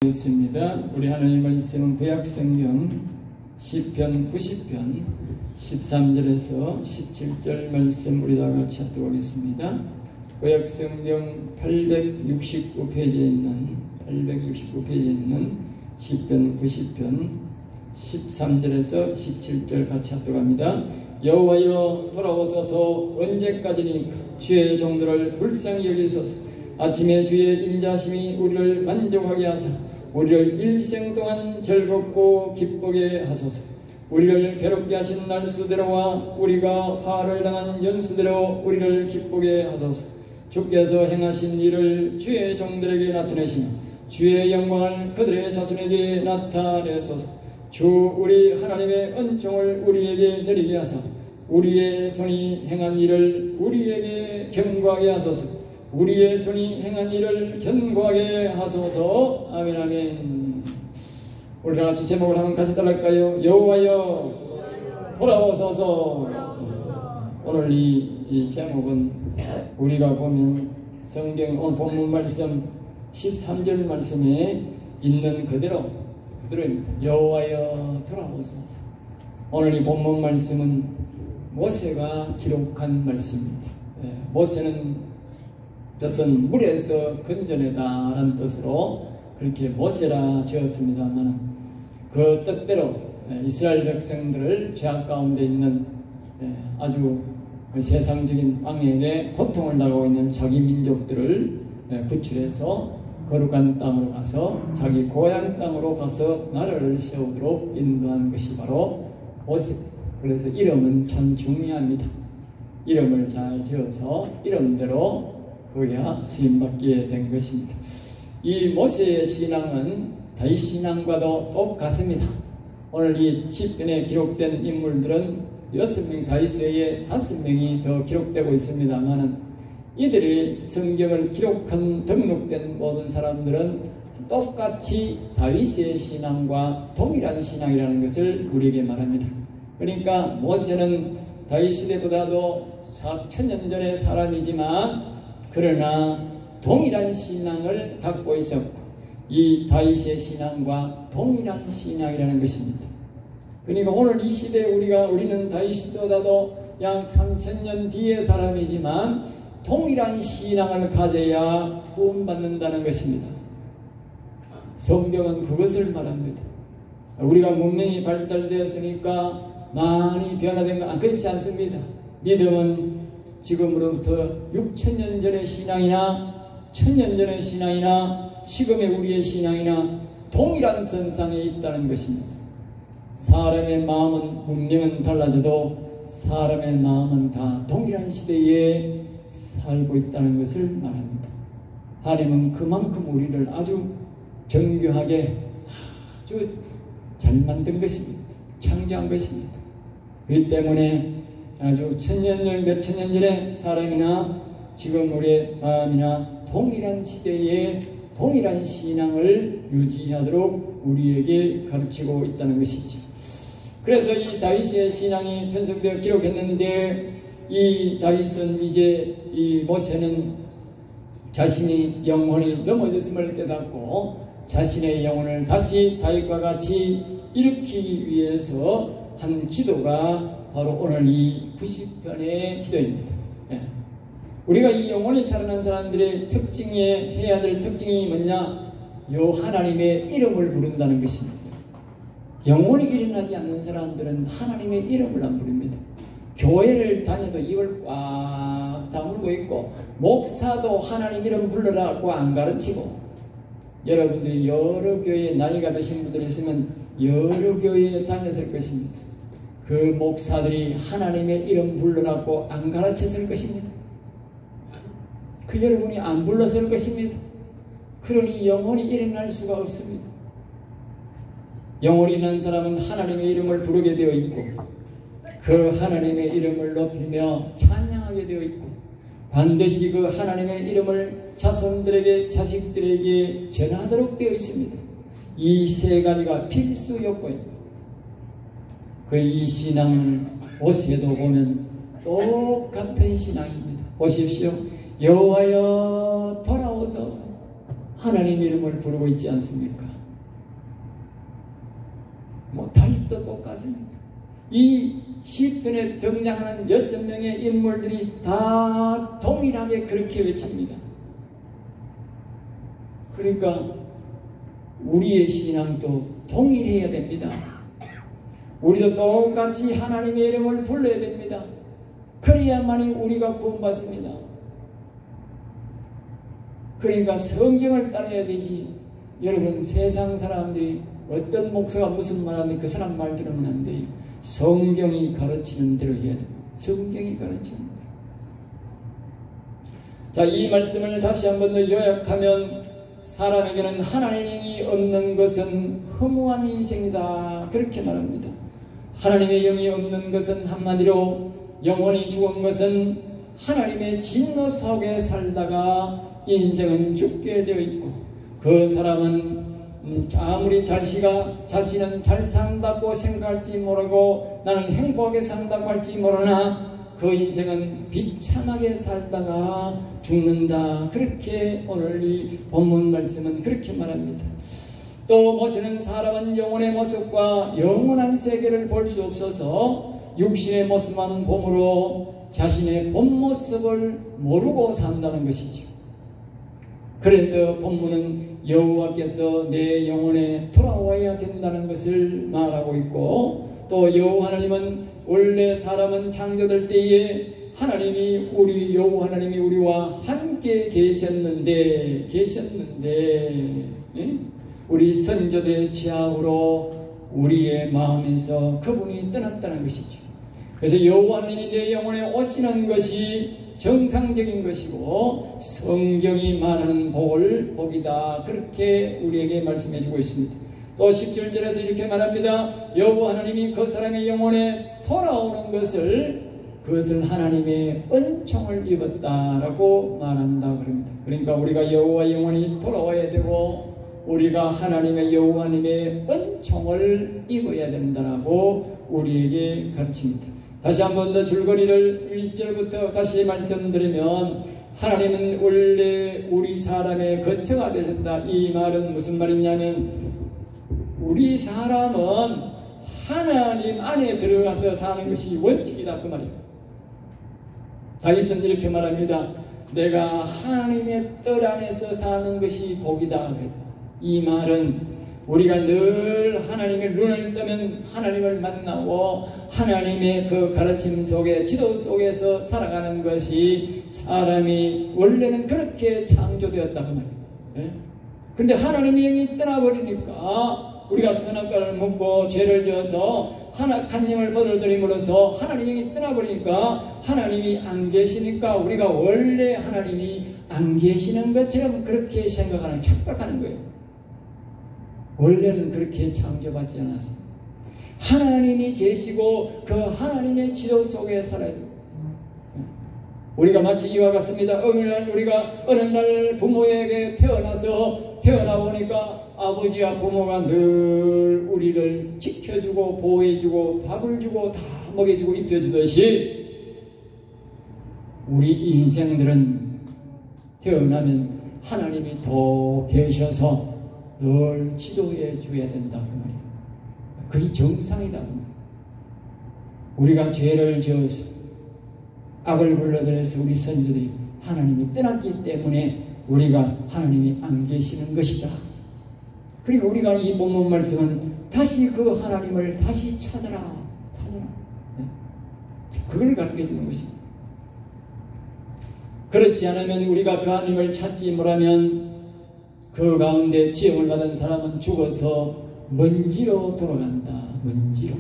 있습니다. 우리 하나님 말씀은 구약성경 시편 90편 13절에서 17절 말씀 우리 다 같이 합독 하겠습니다. 구약성경 869페이지에 있는 시편 90편 13절에서 17절 같이 합독합니다. 여호와여 돌아오소서. 언제까지니까 주의 종들을 불쌍히 여기소서. 아침에 주의 인자심이 우리를 만족하게 하사 우리를 일생 동안 즐겁고 기쁘게 하소서. 우리를 괴롭게 하신 날수대로와 우리가 화를 당한 연수대로 우리를 기쁘게 하소서. 주께서 행하신 일을 주의 종들에게 나타내시며 주의 영광을 그들의 자손에게 나타내소서. 주 우리 하나님의 은총을 우리에게 내리게 하사 우리의 손이 행한 일을 우리에게 경고하게 하소서. 우리의 손이 행한 일을 견고하게 하소서. 아멘 아멘. 우리 같이 제목을 한번 같이 따라할까요? 여호와여 돌아오소서. 오늘 이 제목은 우리가 보면 성경 오늘 본문 말씀 13절 말씀에 있는 그대로입니다. 여호와여 돌아오소서. 오늘 이 본문 말씀은 모세가 기록한 말씀입니다. 모세는 뜻은 물에서 건져내다라는 뜻으로 그렇게 모세라 지었습니다만 그 뜻대로 이스라엘 백성들을 죄악 가운데 있는 아주 세상적인 왕에게 고통을 당하고 있는 자기 민족들을 구출해서 거룩한 땅으로 가서 자기 고향 땅으로 가서 나라를 세우도록 인도한 것이 바로 모세. 그래서 이름은 참 중요합니다. 이름을 잘 지어서 이름대로 그야 쓰임받게 된 것입니다. 이 모세의 신앙은 다윗 신앙과도 똑같습니다. 오늘 이 시편에 기록된 인물들은 6명, 다윗 외에 5명이 더 기록되고 있습니다만 이들이 성경을 기록한 등록된 모든 사람들은 똑같이 다윗의 신앙과 동일한 신앙이라는 것을 우리에게 말합니다. 그러니까 모세는 다윗 시대보다도 4000년 전의 사람이지만 그러나 동일한 신앙을 갖고 있었고 이 다윗의 신앙과 동일한 신앙이라는 것입니다. 그러니까 오늘 이 시대에 우리는 다윗 시대보다도 약 3000년 뒤의 사람이지만 동일한 신앙을 가져야 구원받는다는 것입니다. 성경은 그것을 말합니다. 우리가 문명이 발달되었으니까 많이 변화된 건 그렇지 않습니다. 믿음은 지금으로부터 6000년 전의 신앙이나 1000년 전의 신앙이나 지금의 우리의 신앙이나 동일한 선상에 있다는 것입니다. 사람의 마음은 문명은 달라져도 사람의 마음은 다 동일한 시대에 살고 있다는 것을 말합니다. 하나님은 그만큼 우리를 아주 정교하게 아주 잘 만든 것입니다. 창조한 것입니다. 그렇기 때문에 아주 몇천 년 전의 사람이나 지금 우리의 마음이나 동일한 시대에 동일한 신앙을 유지하도록 우리에게 가르치고 있다는 것이죠. 그래서 이 다윗의 신앙이 편성되어 기록했는데 이 다윗은 이제 이 모세는 자신이 영혼이 넘어졌음을 깨닫고 자신의 영혼을 다시 다윗과 같이 일으키기 위해서 한 기도가 바로 오늘 이 90편의 기도입니다. 우리가 이 영혼이 살아난 사람들의 해야 될 특징이 뭐냐? 요 하나님의 이름을 부른다는 것입니다. 영혼이 일어나지 않는 사람들은 하나님의 이름을 안 부릅니다. 교회를 다녀도 입을 꽉 다물고 있고 목사도 하나님 이름 불러라고 안 가르치고 여러분들이 여러 교회에 나이가 드신 분들이 있으면 여러 교회에 다녔을 것입니다. 그 목사들이 하나님의 이름 불러라고 안 가르쳤을 것입니다. 그 여러분이 안 불렀을 것입니다. 그러니 영혼이 일어날 수가 없습니다. 영혼이 난 사람은 하나님의 이름을 부르게 되어 있고 그 하나님의 이름을 높이며 찬양하게 되어 있고 반드시 그 하나님의 이름을 자손들에게 자식들에게 전하도록 되어 있습니다. 이 세 가지가 필수 요건입니다. 이 신앙을 모세도 보면 똑같은 신앙입니다. 보십시오. 여호와여 돌아오소서. 하나님 이름을 부르고 있지 않습니까? 뭐 다윗도 똑같습니다. 이 시편에 등장하는 6명의 인물들이 다 동일하게 그렇게 외칩니다. 그러니까 우리의 신앙도 동일해야 됩니다. 우리도 똑같이 하나님의 이름을 불러야 됩니다. 그래야만이 우리가 구원받습니다. 그러니까 성경을 따라야 되지. 여러분, 세상 사람들이 어떤 목사가 무슨 말하는데 그 사람 말 들으면 안 돼요. 성경이 가르치는 대로 해야 됩니다. 성경이 가르치는 대로. 자, 이 말씀을 다시 한 번 더 요약하면, 사람에게는 하나님의 영이 없는 것은 허무한 인생이다, 그렇게 말합니다. 하나님의 영이 없는 것은 한마디로 영혼이 죽은 것은 하나님의 진노 속에 살다가 인생은 죽게 되어 있고, 그 사람은 아무리 자신은 잘 산다고 생각할지 모르고 나는 행복하게 산다고 할지 모르나 그 인생은 비참하게 살다가 죽는다. 그렇게 오늘 이 본문 말씀은 그렇게 말합니다. 또 모세는 사람은 영혼의 모습과 영원한 세계를 볼 수 없어서 육신의 모습만 봄으로 자신의 본 모습을 모르고 산다는 것이죠. 그래서 본문은 여호와께서 내 영혼에 돌아와야 된다는 것을 말하고 있고, 또 여호와 하나님은 원래 사람은 창조될 때에 하나님이 여호와 하나님이 우리와 함께 계셨는데 우리 선조들의 죄악으로 우리의 마음에서 그분이 떠났다는 것이죠. 그래서 여호와 하나님이 내 영혼에 오시는 것이 정상적인 것이고 성경이 말하는 복이다, 그렇게 우리에게 말씀해 주고 있습니다. 또 17절에서 이렇게 말합니다. 여호와 하나님이 그 사람의 영혼에 돌아오는 그것을 하나님의 은총을 입었다라고 말한다 그럽니다. 그러니까 우리가 여호와 영혼이 돌아와야 되고 우리가 하나님의 여호와 하나님의 은총을 입어야 된다라고 우리에게 가르칩니다. 다시 한 번 더 줄거리를 1절부터 다시 말씀드리면, 하나님은 원래 우리 사람의 거처가 되셨다. 이 말은 무슨 말이냐면, 우리 사람은 하나님 안에 들어가서 사는 것이 원칙이다, 그 말이에요. 다윗은 이렇게 말합니다. 내가 하나님의 뜰 안에서 사는 것이 복이다. 이 말은 우리가 늘 하나님의 눈을 뜨면 하나님을 만나고 하나님의 그 가르침 속에, 지도 속에서 살아가는 것이 사람이 원래는 그렇게 창조되었다고 말이에요. 그런데 하나님의 영이 떠나버리니까 우리가 선악과를 먹고 죄를 지어서 하나님을 버들들임으로써 하나님의 영이 떠나버리니까 하나님이 안 계시니까 우리가 원래 하나님이 안 계시는 것처럼 그렇게 생각하는, 착각하는 거예요. 원래는 그렇게 창조받지 않았습니다. 하나님이 계시고 그 하나님의 지도 속에 살아야 됩니다. 우리가 마치 이와 같습니다. 우리가 어느 날 부모에게 태어나 보니까 아버지와 부모가 늘 우리를 지켜주고 보호해주고 밥을 주고 다 먹여주고 입혀주듯이 우리 인생들은 태어나면 하나님이 더 계셔서 늘 지도해 줘야 된다, 그 말이에요. 그게 정상이다. 우리가 죄를 지어서 악을 불러들여서 우리 선조들이 하나님이 떠났기 때문에 우리가 하나님이 안 계시는 것이다. 그리고 우리가 이 본문 말씀은 다시 그 하나님을 다시 찾아라. 그걸 가르쳐 주는 것입니다. 그렇지 않으면 우리가 그 하나님을 찾지 못하면 그 가운데 지음을 받은 사람은 죽어서 먼지로 돌아간다. 먼지로.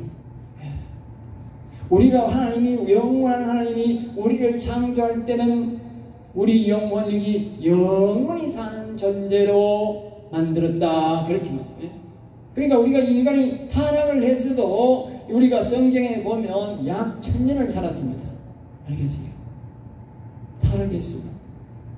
우리가 하나님이, 영원한 하나님이 우리를 창조할 때는 우리 영혼이 영원히 사는 존재로 만들었다, 그렇게 말해요. 그러니까 우리가 인간이 타락을 했어도 우리가 성경에 보면 약 1000년을 살았습니다. 알겠어요? 타락했어도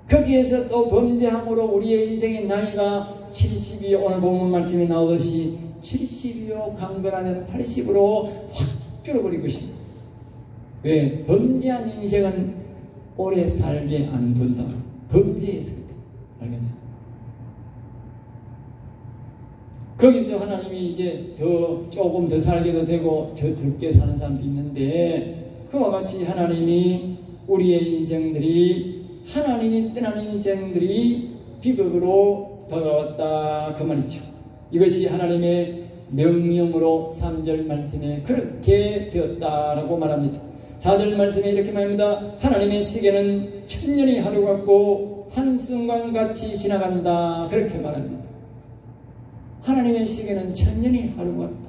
거기에서 또 범죄함으로 우리의 인생의 나이가 70이 오늘 본문 말씀에 나오듯이 70이요 강건하면 80으로 확 줄어버릴 것입니다. 왜? 범죄한 인생은 오래 살게 안 된다. 범죄해서. 알겠어요? 거기서 하나님이 이제 조금 더 살게도 되고 더 적게 사는 사람도 있는데, 그와 같이 하나님이 우리의 인생들이, 하나님이 떠난 인생들이 비극으로 다가왔다 그 말이죠. 이것이 하나님의 명령으로 3절 말씀에 그렇게 되었다라고 말합니다. 4절 말씀에 이렇게 말합니다. 하나님의 시계는 천년이 하루 같고 한순간같이 지나간다 그렇게 말합니다. 하나님의 시계는 천년이 하루 같다.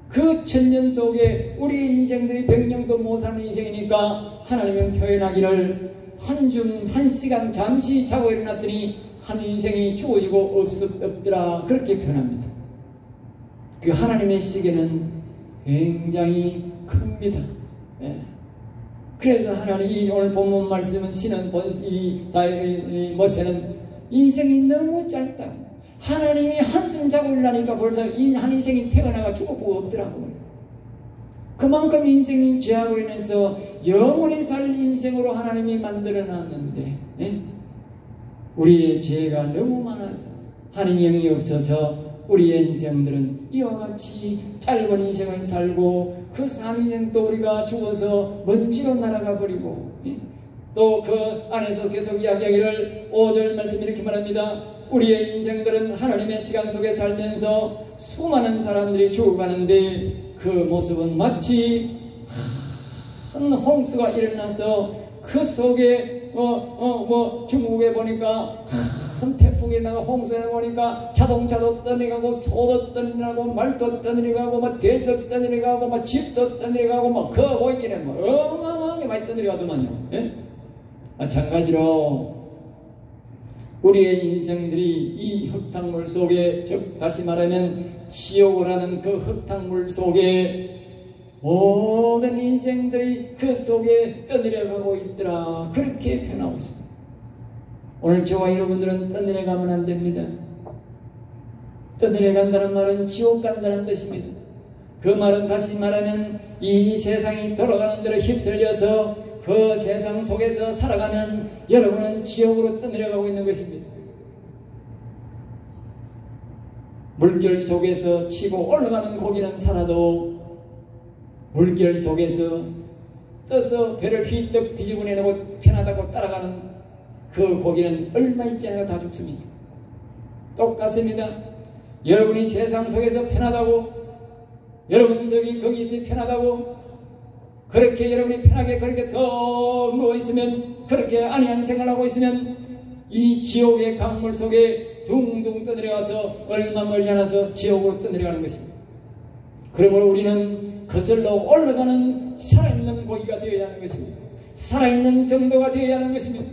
그 천년 속에 우리의 인생들이 100년도 못 사는 인생이니까 하나님은 표현하기를 한 시간 잠시 자고 일어났더니 한 인생이 주어지고 없더라 그렇게 표현합니다. 그 하나님의 시계는 굉장히 큽니다. 예. 그래서 하나님이 오늘 본문 말씀은 시는 이 모세는 인생이 너무 짧다. 하나님이 한숨 자고 일어나니까 벌써 한 인생이 태어나가 죽었고 없더라고요. 그만큼 인생이 죄하고 인해서 영원히 살 인생으로 하나님이 만들어놨는데, 예? 우리의 죄가 너무 많아서 하나님의 영이 없어서 우리의 인생들은 이와 같이 짧은 인생을 살고 그 3인생 또 우리가 죽어서 먼지로 날아가 버리고, 또 그 안에서 계속 이야기하기를 5절 말씀 이렇게 말합니다. 우리의 인생들은 하나님의 시간 속에 살면서 수많은 사람들이 죽어가는데 그 모습은 마치 큰 홍수가 일어나서 그 속에 중국에 보니까 큰 태풍이 나고 홍수에 보니까 자동차도 떠내가고 소도 떠내가고 말도 떠내가고 돼지도 떠내가고 집도 떠내가고 그거 보이기는 어마어마하게 많이 떠내가더만요. 예? 마찬가지로 우리의 인생들이 이 흙탕물 속에, 즉 다시 말하면 지옥이라는 그 흙탕물 속에 모든 인생들이 그 속에 떠내려가고 있더라 그렇게 표현하고 있습니다. 오늘 저와 여러분들은 떠내려가면 안 됩니다. 떠내려간다는 말은 지옥 간다는 뜻입니다. 그 말은 다시 말하면 이 세상이 돌아가는 대로 휩쓸려서 그 세상 속에서 살아가면 여러분은 지옥으로 떠내려가고 있는 것입니다. 물결 속에서 치고 올라가는 고기는 살아도 물결 속에서 떠서 배를 휘떡 뒤집어내고 편하다고 따라가는 그 고기는 얼마 있지 않아 다 죽습니다. 똑같습니다. 여러분이 세상 속에서 편하다고, 여러분 속이 거기서 편하다고, 그렇게 여러분이 편하게 그렇게 더 누워있으면, 그렇게 안이한 생활하고 있으면 이 지옥의 강물 속에 둥둥 떠내려가서 얼마 멀지 않아서 지옥으로 떠내려가는 것입니다. 그러므로 우리는 거슬러 올라가는 살아있는 고기가 되어야 하는 것입니다. 살아있는 성도가 되어야 하는 것입니다.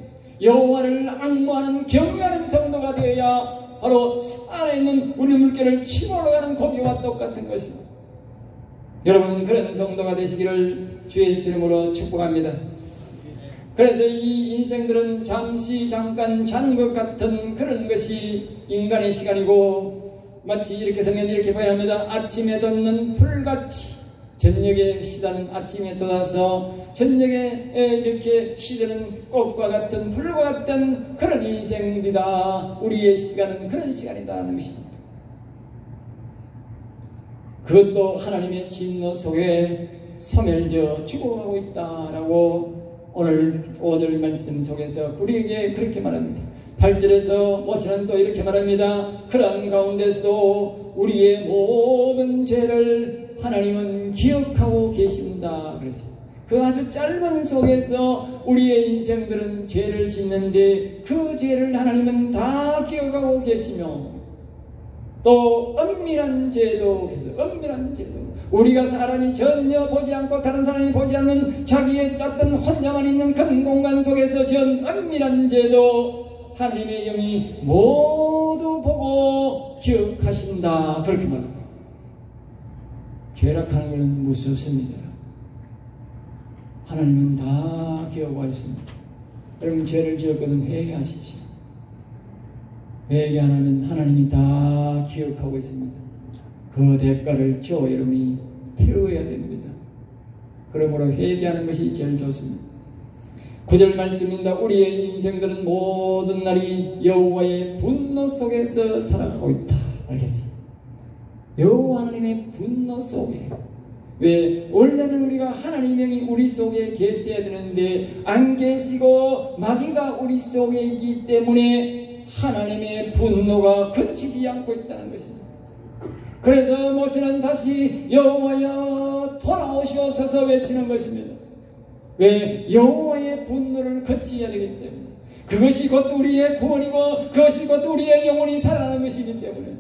여호와를 앙모하는 경외하는 성도가 되어야 바로 살아있는 우리 물결을 치고 올라가는 고기와 똑같은 것입니다. 여러분은 그런 성도가 되시기를 주의 예수 이름으로 축복합니다. 그래서 이 인생들은 잠깐 자는 것 같은 그런 것이 인간의 시간이고, 마치 이렇게 성경이 이렇게 봐야 합니다. 아침에 돋는 풀같이 저녁에 시다는 아침에 돋아서 저녁에 이렇게 시드는 꽃과 같은 풀과 같은 그런 인생이다. 우리의 시간은 그런 시간이다 하는 것입니다. 그것도 하나님의 진노 속에 소멸되어 죽어가고 있다라고 오늘 5절 말씀 속에서 우리에게 그렇게 말합니다. 8절에서 모세는 또 이렇게 말합니다. 그런 가운데서도 우리의 모든 죄를 하나님은 기억하고 계신다. 그래서 그 아주 짧은 속에서 우리의 인생들은 죄를 짓는데 그 죄를 하나님은 다 기억하고 계시며, 또 엄밀한 죄도, 그래서 엄밀한 죄도, 우리가 사람이 전혀 보지 않고 다른 사람이 보지 않는 자기의 어떤 혼자만 있는 큰 공간 속에서 지은 엄밀한 죄도 하나님의 영이 모두 보고 기억하신다. 그렇게 말합니다. 죄락하는 것은 무섭습니다. 하나님은 다 기억하고 있습니다. 여러분 죄를 지었거든 회개하십시오. 회개 안 하면 하나님이 다 기억하고 있습니다. 그 대가를 여러분이 태워야 됩니다. 그러므로 회개하는 것이 제일 좋습니다. 9절 말씀입니다. 우리의 인생들은 모든 날이 여호와의 분노 속에서 살아가고 있다. 알겠어요? 여호와 하나님의 분노 속에. 왜? 원래는 우리가 하나님의 영이 우리 속에 계셔야 되는데 안 계시고 마귀가 우리 속에 있기 때문에 하나님의 분노가 그치지 않고 있다는 것입니다. 그래서 모세는 다시 여호와여 돌아오시옵소서 외치는 것입니다. 왜? 여호와의 분노를 그치야 되기 때문에. 그것이 곧 우리의 구원이고 그것이 곧 우리의 영혼이 살아나는 것이기 때문에.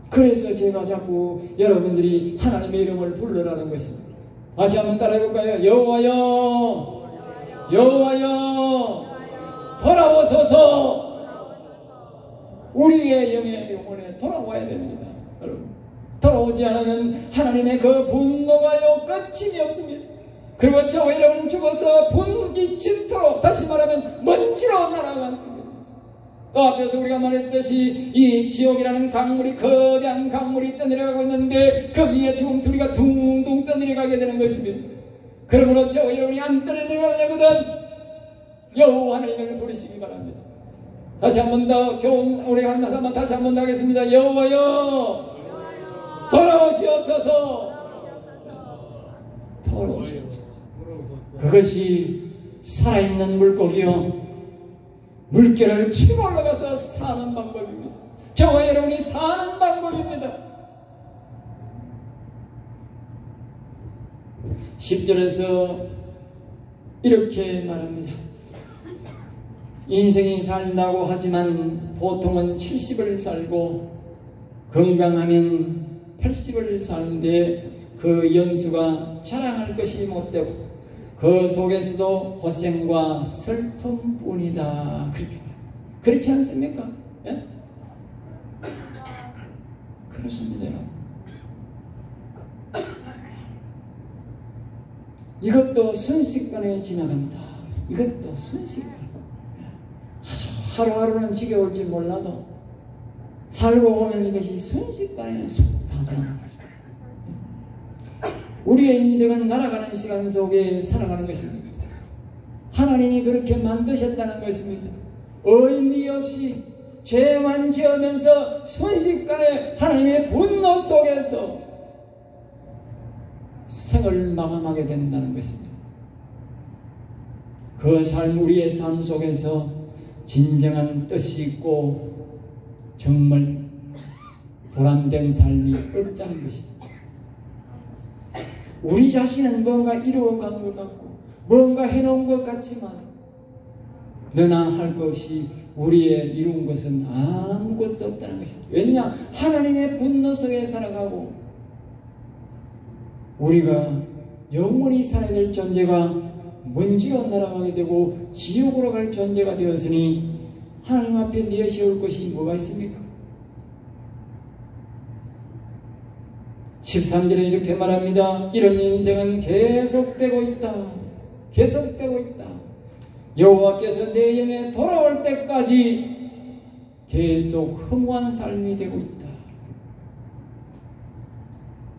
그래서 제가 자꾸 여러분들이 하나님의 이름을 부르라는 것입니다. 다시 한번 따라해볼까요? 여호와여, 여호와여, 돌아오소서. 우리의 영혼에 돌아와야 됩니다. 여러분, 돌아오지 않으면 하나님의 그 분노가요 끝임이 없습니다. 그리고 저와 여러분은 죽어서 분기침토록, 다시 말하면 먼지로 날아갔습니다. 또 앞에서 우리가 말했듯이 이 지옥이라는 강물이, 거대한 강물이 떠내려가고 있는데 거기에 죽은 둘이가 둥둥 떠내려가게 되는 것입니다. 그러므로 저와 여러분이 안 떠내려가려거든 여호와 하나님을 부르시기 바랍니다. 다시 한 번 더 교훈 우리 한나서 한번 다시 한 번 더 하겠습니다. 여호와여 돌아오시옵소서. 돌아오시옵소서. 그것이 살아있는 물고기요 물결을 치고 올라가서 사는 방법입니다. 저와 여러분이 사는 방법입니다. 10절에서 이렇게 말합니다. 인생이 산다고 하지만 보통은 70을 살고 건강하면 80을 사는데 그 연수가 자랑할 것이 못되고 그 속에서도 고생과 슬픔뿐이다. 그렇지 않습니까? 예? 그렇습니다. 이것도 순식간에 지나간다. 이것도 순식간에. 아주 하루하루는 지겨울지 몰라도 살고 보면 이것이 순식간에 다 지나가는 것입니다. 우리의 인생은 날아가는 시간 속에 살아가는 것입니다. 하나님이 그렇게 만드셨다는 것입니다. 의미 없이 죄만 지으면서 순식간에 하나님의 분노 속에서 생을 마감하게 된다는 것입니다. 그 삶, 우리의 삶 속에서 진정한 뜻이 있고 정말 보람된 삶이 없다는 것입니다. 우리 자신은 뭔가 이루어간 것 같고 뭔가 해놓은 것 같지만 너나 할 것 없이 우리의 이룬 것은 아무것도 없다는 것입니다. 왜냐? 하나님의 분노 속에 살아가고 우리가 영원히 살아야 될 존재가 먼지로 날아가게 되고 지옥으로 갈 존재가 되었으니 하나님 앞에 내세울 것이 뭐가 있습니까? 13절에 이렇게 말합니다. 이런 인생은 계속되고 있다. 계속되고 있다. 여호와께서 내 영에 돌아올 때까지 계속 허무한 삶이 되고 있다.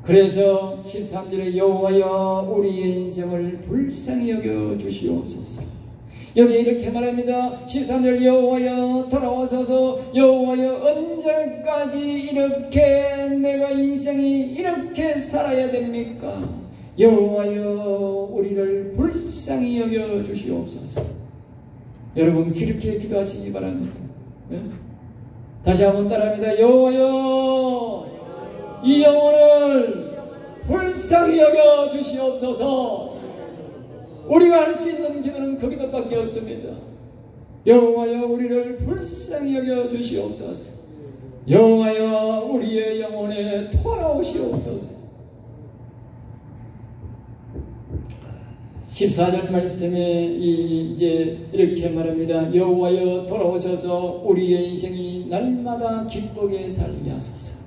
그래서 13절에 여호와여 우리의 인생을 불쌍히 여겨 주시옵소서. 여기 이렇게 말합니다. 13절 여호와여 돌아오소서. 여호와여 언제까지 이렇게 내가 인생이 이렇게 살아야 됩니까? 여호와여 우리를 불쌍히 여겨 주시옵소서. 여러분 그렇게 기도하시기 바랍니다. 네? 다시 한번 따라합니다. 여호와여 이 영혼을 불쌍히 여겨 주시옵소서. 우리가 할 수 있는 기도는 그 기도밖에 없습니다. 여호와여 우리를 불쌍히 여겨 주시옵소서. 여호와여 우리의 영혼에 돌아오시옵소서. 14절 말씀에 이제 이렇게 말합니다. 여호와여 돌아오셔서 우리의 인생이 날마다 기쁘게 살게 하소서.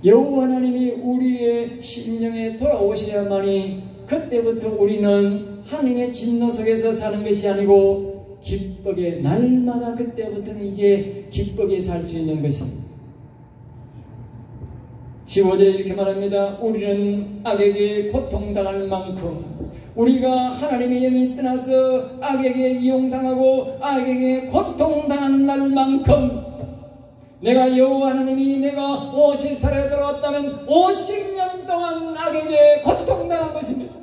여호와 하나님이 우리의 심령에 돌아오셔야만이 그때부터 우리는 하나님의 진노 속에서 사는 것이 아니고 기쁘게 날마다 그때부터는 이제 기쁘게 살 수 있는 것입니다. 15절에 이렇게 말합니다. 우리는 악에게 고통당할 만큼 우리가 하나님의 영이 떠나서 악에게 이용당하고 악에게 고통당한 날만큼 내가 여호와 하나님이 내가 50살에 들어왔다면 50년 동안 악에게 고통당한 것입니다.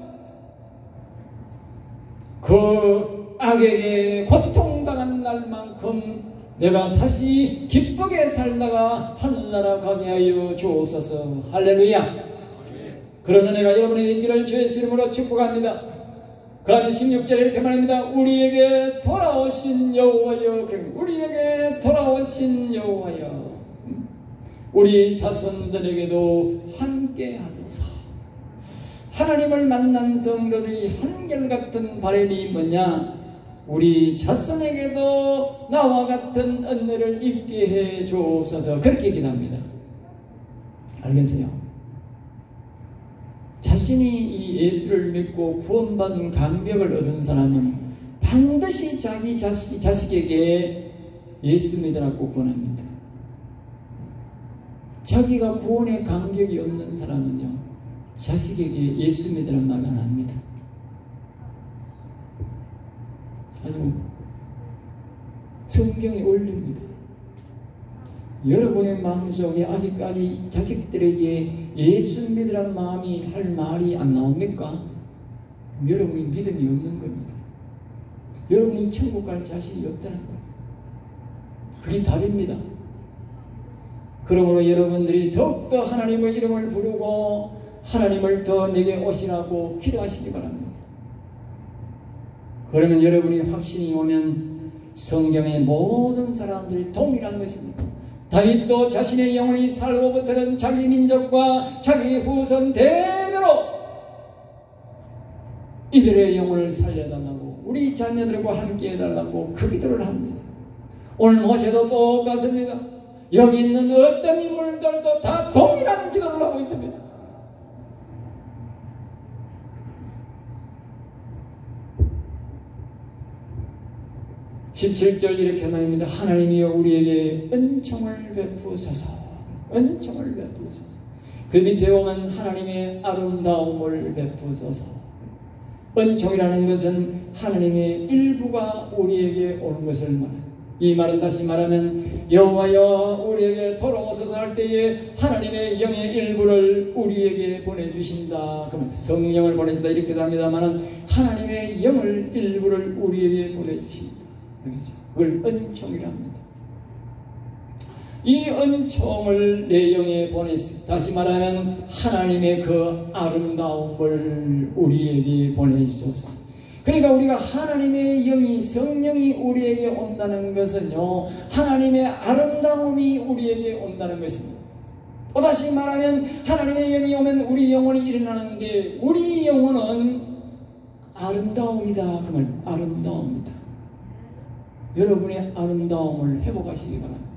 그 악에게 고통당한 날만큼 내가 다시 기쁘게 살다가 하늘나라 가게 하여 주옵소서. 할렐루야. 그런 은혜가 여러분에게 있기를 주의 이름으로 축복합니다. 그러면 16절에 이렇게 말합니다. 우리에게 돌아오신 여호와여, 우리에게 돌아오신 여호와여, 우리 자손들에게도 함께 하소서. 하나님을 만난 성도들이 한결같은 바람이 뭐냐? 우리 자손에게도 나와 같은 은혜를 입게 해 주옵소서. 그렇게 기도합니다. 알겠어요? 자신이 이 예수를 믿고 구원받은 감격을 얻은 사람은 반드시 자기 자식에게 예수 믿으라고 권합니다. 자기가 구원의 감격이 없는 사람은요, 자식에게 예수 믿으란 말 안 합니다. 아주 성경에 올립니다. 여러분의 마음속에 아직까지 자식들에게 예수 믿으란 마음이 할 말이 안 나옵니까? 여러분이 믿음이 없는 겁니다. 여러분이 천국 갈 자신이 없다는 거예요. 그게 답입니다. 그러므로 여러분들이 더욱더 하나님의 이름을 부르고 하나님을 더 내게 오시라고 기도하시기 바랍니다. 그러면 여러분이 확신이 오면 성경의 모든 사람들이 동일한 것입니다. 다윗도 자신의 영혼이 살고부터는 자기 민족과 자기 후손 대대로 이들의 영혼을 살려달라고, 우리 자녀들과 함께 해달라고 그 기도를 합니다. 오늘 모세도 똑같습니다. 여기 있는 어떤 인물들도 다 동일한 기도를 하고 있습니다. (17절) 이렇게 말합니다. 하나님이여 우리에게 은총을 베푸소서. 은총을 베푸소서. 그 밑에 보면 하나님의 아름다움을 베푸소서. 은총이라는 것은 하나님의 일부가 우리에게 오는 것을 말합니다. 이 말은 다시 말하면 여호와여 우리에게 돌아오소서 할 때에 하나님의 영의 일부를 우리에게 보내주신다. 그러면 성령을 보내준다 이렇게도 합니다만 하나님의 영을 일부를 우리에게 보내주신다. 그걸 은총이라 합니다. 이 은총을 내 영에 보냈습니다. 다시 말하면 하나님의 그 아름다움을 우리에게 보내주셨습니다. 그러니까 우리가 하나님의 영이 성령이 우리에게 온다는 것은요, 하나님의 아름다움이 우리에게 온다는 것입니다. 또다시 말하면 하나님의 영이 오면 우리 영혼이 일어나는데 우리 영혼은 아름다움이다. 그 말 아름다움이다. 여러분의 아름다움을 회복하시기 바랍니다.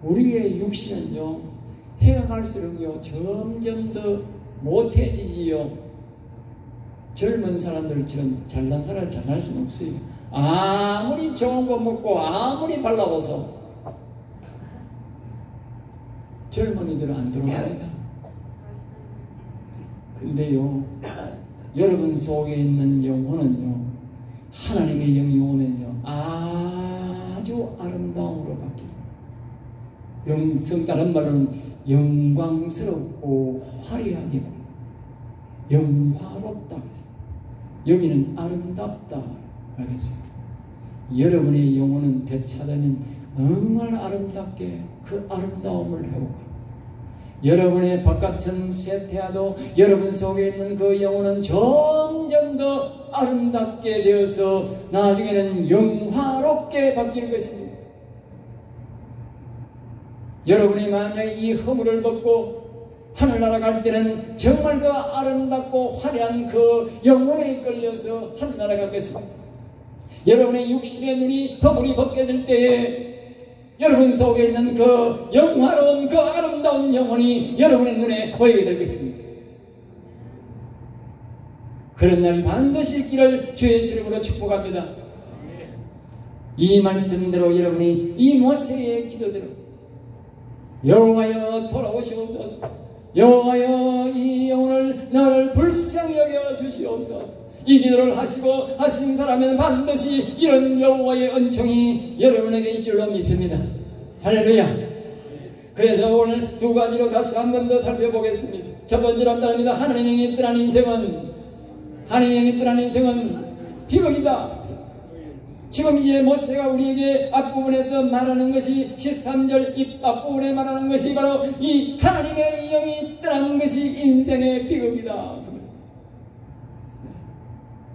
우리의 육신은요, 해가 갈수록요 점점 더 못해지지요. 젊은 사람들처럼 잘난 사람을 잘날 수는 없어요. 아무리 좋은 거 먹고 아무리 발라봐서 젊은이들은 안 들어갑니다. 근데요, 여러분 속에 있는 영혼은요, 하나님의 영이 오면요 아주 아름다움으로 바뀝니다. 다른 말로는 영광스럽고 화려하게 영화롭다. 여기는 아름답다. 알겠어요? 여러분의 영혼은 되찾으면 정말 아름답게 그 아름다움을 회복합니다. 여러분의 바깥은 쇠퇴하도 여러분 속에 있는 그 영혼은 점점 더 아름답게 되어서 나중에는 영화롭게 바뀔 것입니다. 여러분이 만약에 이 허물을 벗고 하늘나라 갈 때는 정말 그 아름답고 화려한 그 영혼에 이끌려서 하늘나라 갈 것입니다. 여러분의 육신의 눈이 허물이 벗겨질 때에 여러분 속에 있는 그 영화로운 그 아름다운 영혼이 여러분의 눈에 보이게 될 것입니다. 그런 날이 반드시 있기를 주의 이름으로 축복합니다. 이 말씀대로 여러분이 이 모세의 기도대로 여호와여 돌아오시옵소서. 여호와여 이 영혼을 나를 불쌍히 여겨 주시옵소서. 이 기도를 하시고 하신 사람은 반드시 이런 여호와의 은총이 여러분에게 있을 줄로 믿습니다. 할렐루야. 그래서 오늘 두 가지로 다시 한 번 더 살펴보겠습니다. 첫 번째로 따릅니다. 하나님이 떠난 인생은 비극이다. 지금 이제 모세가 우리에게 앞부분에서 말하는 것이 13절 이 앞부분에 말하는 것이 바로 이 하나님의 영이 떠난 것이 인생의 비극이다.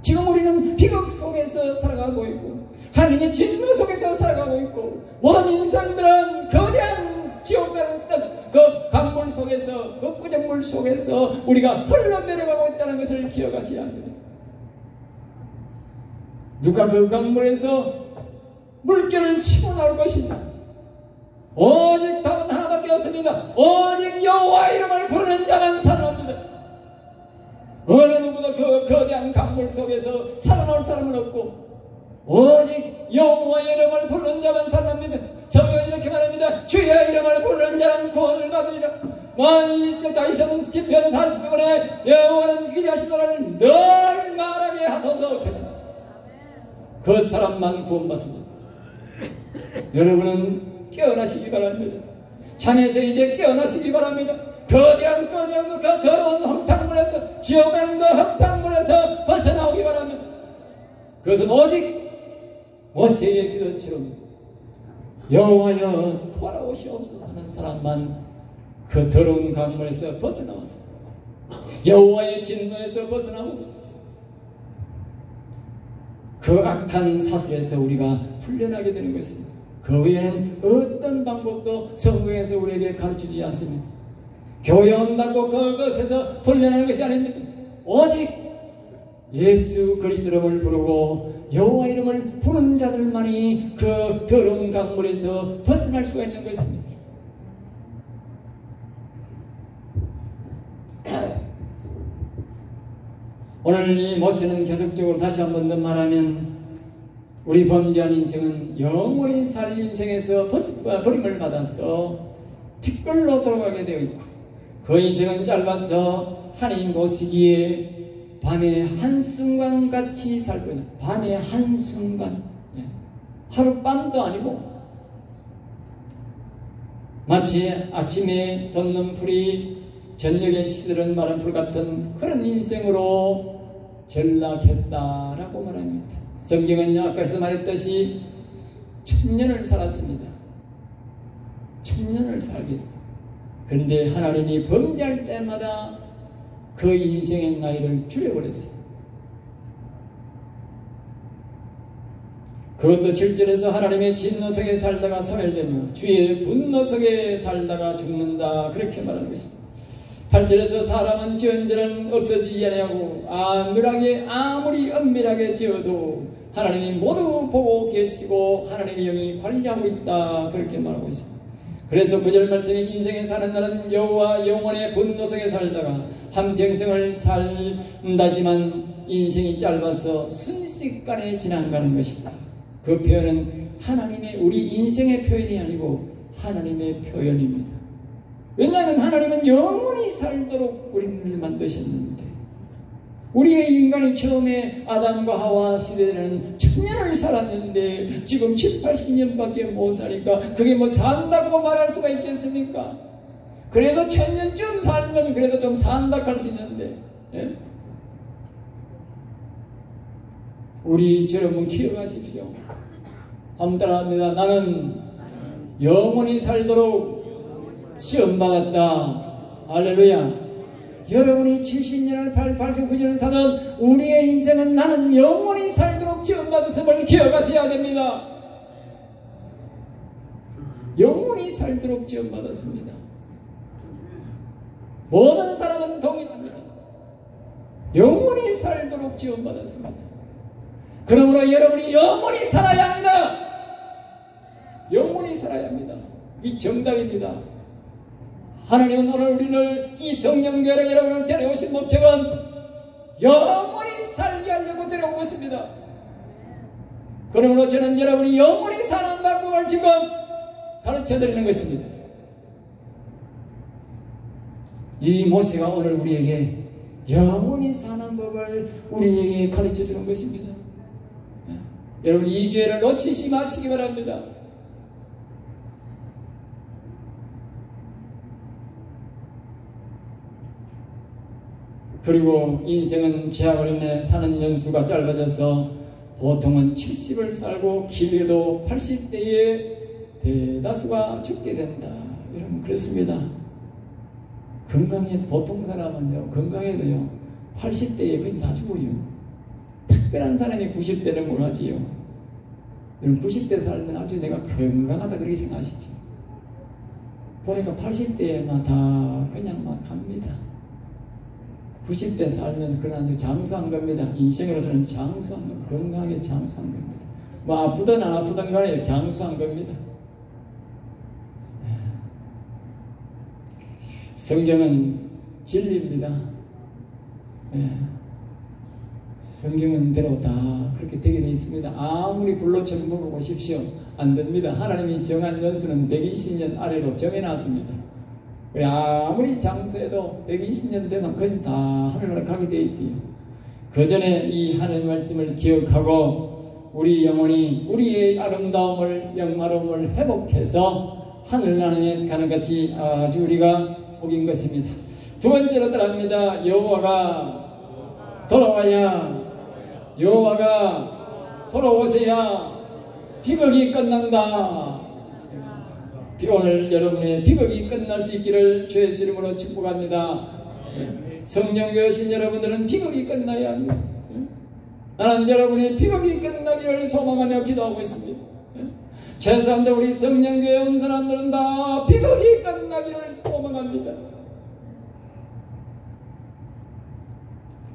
지금 우리는 비극 속에서 살아가고 있고 하나님의 진노 속에서 살아가고 있고 모든 인생들은 거대한 지옥 같은 그 강물 속에서 그 구정물 속에서 우리가 흘러내려가고 있다는 것을 기억하셔야 합니다. 누가 그 강물에서 물결을 치고 나올 것이냐? 오직 답은 하나밖에 없습니다. 오직 여호와 이름을 부르는 자만 살아납니다. 어느 누구도 그 거대한 강물 속에서 살아나올 사람은 없고 오직 여호와의 이름을 부르는 자만 살아납니다. 성경은 이렇게 말합니다. 주의 이름을 부르는 자는 구원을 받으리라. 다윗은 시편 40편에 여호와는 위대하시다를 늘 말하게 하소서 했습니다. 그 사람만 구원받습니다. 여러분은 깨어나시기 바랍니다. 잠에서 이제 깨어나시기 바랍니다. 거대한 그 더러운 흙탕물에서 지옥 가는 그 흙탕물에서 벗어나오기 바랍니다. 그것은 오직 모세의 기도처럼 여호와여 돌아오시옵소서 하는 사람만 그 더러운 강물에서 벗어나왔습니다. 여호와의 진노에서 벗어나오고 그 악한 사슬에서 우리가 풀려나게 되는 것입니다. 그 외에는 어떤 방법도 성경에서 우리에게 가르치지 않습니다. 교회 온다고 그것에서 풀려나는 것이 아닙니다. 오직 예수 그리스도 이름을 부르고 여호와 이름을 부르는 자들만이 그 더러운 강물에서 벗어날 수가 있는 것입니다. 오늘 이 모세는 계속적으로 다시 한 번 더 말하면 우리 범죄한 인생은 영원히 살 인생에서 버림을 받아서 뒷걸로 돌아가게 되어 있고 그 인생은 짧아서 하나님 보시기에 밤의 한순간 같이 살고 있는 밤의 한순간 하룻밤도 아니고 마치 아침에 돋는 불이 저녁에 시들은 마른 불 같은 그런 인생으로 전락했다라고 말합니다. 성경은 아까서 말했듯이 1000년을 살았습니다. 1000년을 살겠다. 그런데 하나님이 범죄할 때마다 그 인생의 나이를 줄여버렸어요. 그것도 7절에서 하나님의 진노 속에 살다가 소멸되며 주의 분노 속에 살다가 죽는다 그렇게 말하는 것입니다. 8절에서 사람은 지은 죄는 없어지지 아니하고 아무리 은밀하게 지어도 하나님이 모두 보고 계시고 하나님의 영이 관리하고 있다 그렇게 말하고 있습니다. 그래서 9절 말씀에 인생에 사는 날은 여호와 영원의 분노 속에 살다가 한평생을 산다지만 인생이 짧아서 순식간에 지나가는 것이다. 그 표현은 하나님의 우리 인생의 표현이 아니고 하나님의 표현입니다. 왜냐하면 하나님은 영원히 살도록 우리를 만드셨는데 우리의 인간이 처음에 아담과 하와 시대에는 1000년을 살았는데 지금 70, 80년밖에 못 사니까 그게 뭐 산다고 말할 수가 있겠습니까? 그래도 1000년쯤 살면 그래도 좀 산다 할 수 있는데 우리 여러분 기억하십시오. 한번 따라합니다. 나는 영원히 살도록 시험받았다. 할렐루야. 여러분이 70년을 89년을 사는 우리의 인생은 나는 영원히 살도록 시험받았음을 기억하셔야 됩니다. 영원히 살도록 지원받았습니다. 모든 사람은 동일합니다. 영원히 살도록 지원받았습니다. 그러므로 여러분이 영원히 살아야 합니다. 영원히 살아야 합니다. 이 정답입니다. 하나님은 오늘 우리를 이 성령교회로 여러분을 데려오신 목적은 영원히 살게 하려고 데려온 것입니다. 그러므로 저는 여러분이 영원히 사는 방법을 지금 가르쳐드리는 것입니다. 이 모세가 오늘 우리에게 영원히 사는 법을 우리에게 가르쳐주는 것입니다. 여러분 이 기회를 놓치지 마시기 바랍니다. 그리고 인생은 죄악을 인해 사는 연수가 짧아져서 보통은 70을 살고 길게도 80대에 대다수가 죽게 된다. 여러분 그렇습니다. 건강해 보통 사람은요 건강해도요 80대에 거의 다 죽어요. 특별한 사람이 90대는 못하지요. 여러분 90대 살면 아주 내가 건강하다 그렇게 생각하십시오. 보니까 80대에만 다 그냥 막 갑니다. 90대 살면 그건 아주 장수한 겁니다. 인생으로서는 장수한 겁니다. 건강하게 장수한 겁니다. 뭐 아프든 안 아프든 간에 장수한 겁니다. 성경은 진리입니다. 성경은 대로 다 그렇게 되게 되어 있습니다. 아무리 불로처럼 먹어보십시오. 안 됩니다. 하나님이 정한 연수는 120년 아래로 정해놨습니다. 그래 아무리 장수해도 120년 되면 거의 다 하늘나라 가게 되어 있어요. 그 전에 이 하나님 말씀을 기억하고 우리 영혼이 우리의 아름다움을 영화로움을 회복해서 하늘나라에 가는 것이 아주 우리가 복인 것입니다. 두 번째로 따라합니다. 여호와가 돌아와야 여호와가 돌아오세야 비극이 끝난다. 오늘 여러분의 비극이 끝날 수 있기를 주의 이름으로 축복합니다. 성령 교신 여러분들은 비극이 끝나야 합니다. 나는 여러분의 비극이 끝나기를 소망하며 기도하고 있습니다. 최소한도 우리 성령교회 온 사람들은 다 비극이 끝나기를 소망합니다.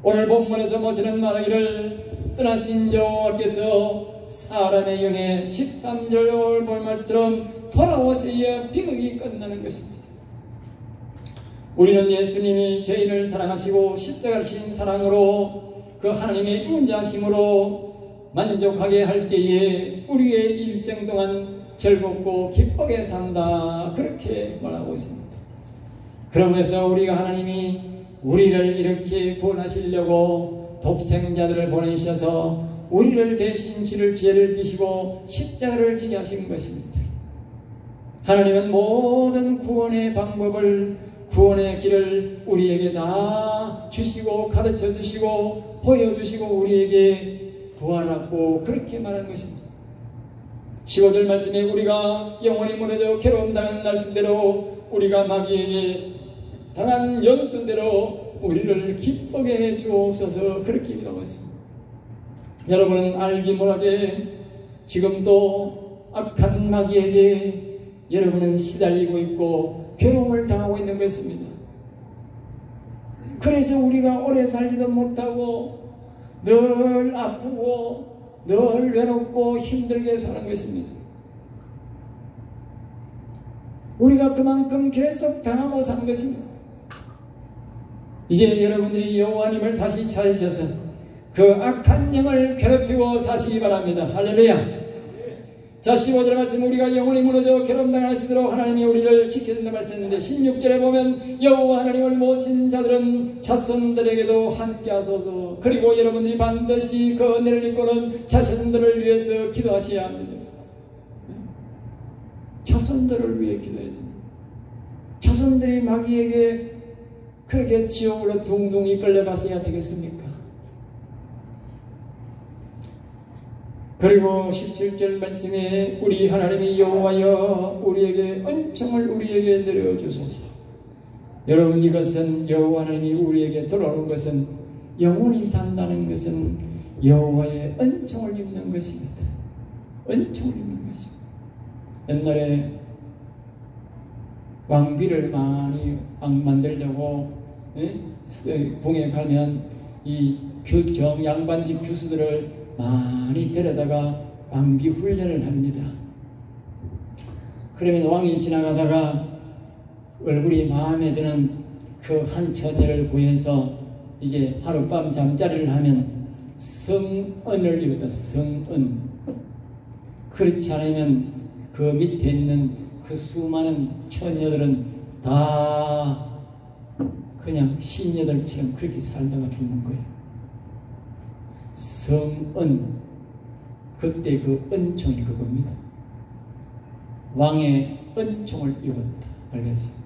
오늘 본문에서 모시는 말하기를 떠나신 여호와께서 사람의 영에 13절 볼 말처럼 돌아오셔야 비극이 끝나는 것입니다. 우리는 예수님이 죄인을 사랑하시고 십자가를 신 사랑으로 그 하나님의 인자심으로 만족하게 할 때에 우리의 일생 동안 즐겁고 기쁘게 산다. 그렇게 말하고 있습니다. 그러면서 우리가 하나님이 우리를 이렇게 구원하시려고 독생자들을 보내셔서 우리를 대신 죄를 지시고 십자가를 지게 하신 것입니다. 하나님은 모든 구원의 방법을 구원의 길을 우리에게 다 주시고 가르쳐 주시고 보여주시고 우리에게 구하라고 그렇게 말한 것입니다. 15절 말씀에 우리가 영원히 무너져 괴로움 당한 날순대로 우리가 마귀에게 당한 연순대로 우리를 기쁘게 해 주옵소서 그렇게 기도하고 있습니다. 여러분은 알기 못하게 지금도 악한 마귀에게 여러분은 시달리고 있고 괴로움을 당하고 있는 것입니다. 그래서 우리가 오래 살지도 못하고 늘 아프고 늘 외롭고 힘들게 사는 것입니다. 우리가 그만큼 계속 당하고 사는 것입니다. 이제 여러분들이 여호와님을 다시 찾으셔서 그 악한 영을 괴롭히고 사시기 바랍니다. 할렐루야. 자 15절 말씀 우리가 영원히 무너져 괴롭당하시도록 하나님이 우리를 지켜준다 말씀했는데 16절에 보면 여호와 하나님을 모신 자들은 자손들에게도 함께 하소서. 그리고 여러분들이 반드시 그 은혜를 입고는 자손들을 위해서 기도하셔야 합니다. 자손들을 위해 기도해야 됩니다. 자손들이 마귀에게 그렇게 지옥으로 둥둥 이끌려갔어야 되겠습니까? 그리고 17절 말씀에 우리 하나님이 여호와여 우리에게 은총을 우리에게 내려주소서. 여러분 이것은 여호와 하나님이 우리에게 돌아오는 것은 영원히 산다는 것은 여호와의 은총을 입는 것입니다. 은총을 입는 것입니다. 옛날에 왕비를 많이 만들려고 궁에 가면 이 양반집 교수들을 많이 데려다가 왕비 훈련을 합니다. 그러면 왕이 지나가다가 얼굴이 마음에 드는 그 한 처녀를 보여서 이제 하룻밤 잠자리를 하면 성은을 입었다. 성은. 그렇지 않으면 그 밑에 있는 그 수많은 처녀들은 다 그냥 신녀들처럼 그렇게 살다가 죽는 거예요. 성은. 그때 그 은총이 그겁니다. 왕의 은총을 입었다. 알겠어요?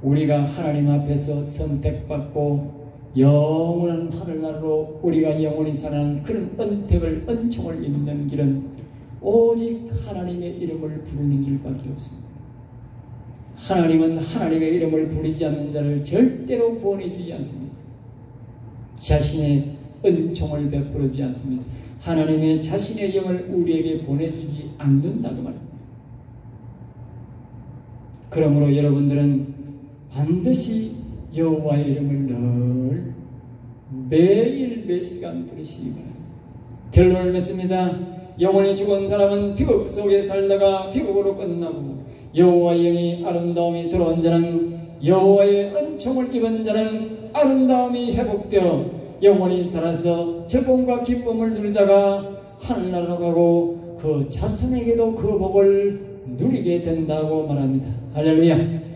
우리가 하나님 앞에서 선택받고 영원한 하늘나라로 우리가 영원히 살아가는 그런 은총을 입는 길은 오직 하나님의 이름을 부르는 길밖에 없습니다. 하나님은 하나님의 이름을 부르지 않는 자를 절대로 구원해 주지 않습니다. 자신의 은총을 베풀어 주지 않습니다. 하나님의 자신의 영을 우리에게 보내주지 않는다고 말입니다. 그러므로 여러분들은 반드시 여호와의 이름을 늘 매일 몇 시간 부르시기 바랍니다. 결론을 맺습니다. 영원히 죽은 사람은 비극 속에 살다가 비극으로 끝나고, 여호와의 영이 아름다움이 들어온 자는, 여호와의 은총을 입은 자는 아름다움이 회복되어 영원히 살아서 즐거움과 기쁨을 누리다가 하늘나라로 가고 그 자손에게도 그 복을 누리게 된다고 말합니다. 할렐루야.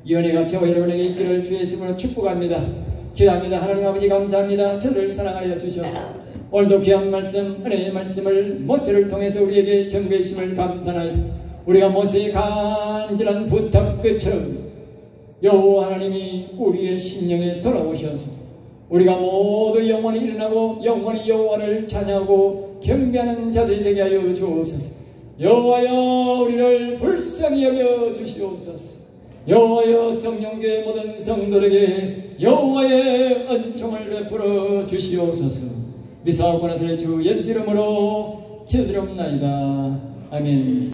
이 은혜가 저와 여러분에게 있기를 주의 이름으로 축복합니다. 기도합니다. 하나님 아버지 감사합니다. 저를 사랑하여 주셔서 오늘도 귀한 말씀, 은혜의 말씀을 모세를 통해서 우리에게 전해 주심을 감사하옵니다. 우리가 모세의 간절한 부탁 끝처럼 여호와 하나님이 우리의 심령에 돌아오셔서 우리가 모두 영원히 일어나고 영원히 여호와를 찬양하고 경배하는 자들이 되게 하여 주옵소서. 여호와여, 우리를 불쌍히 여겨 주시옵소서. 여호와여, 성령교회 모든 성도에게 여호와의 은총을 베풀어 주시옵소서. 미사하고 나사렛 주 예수 이름으로 기도드리옵나이다. 아멘.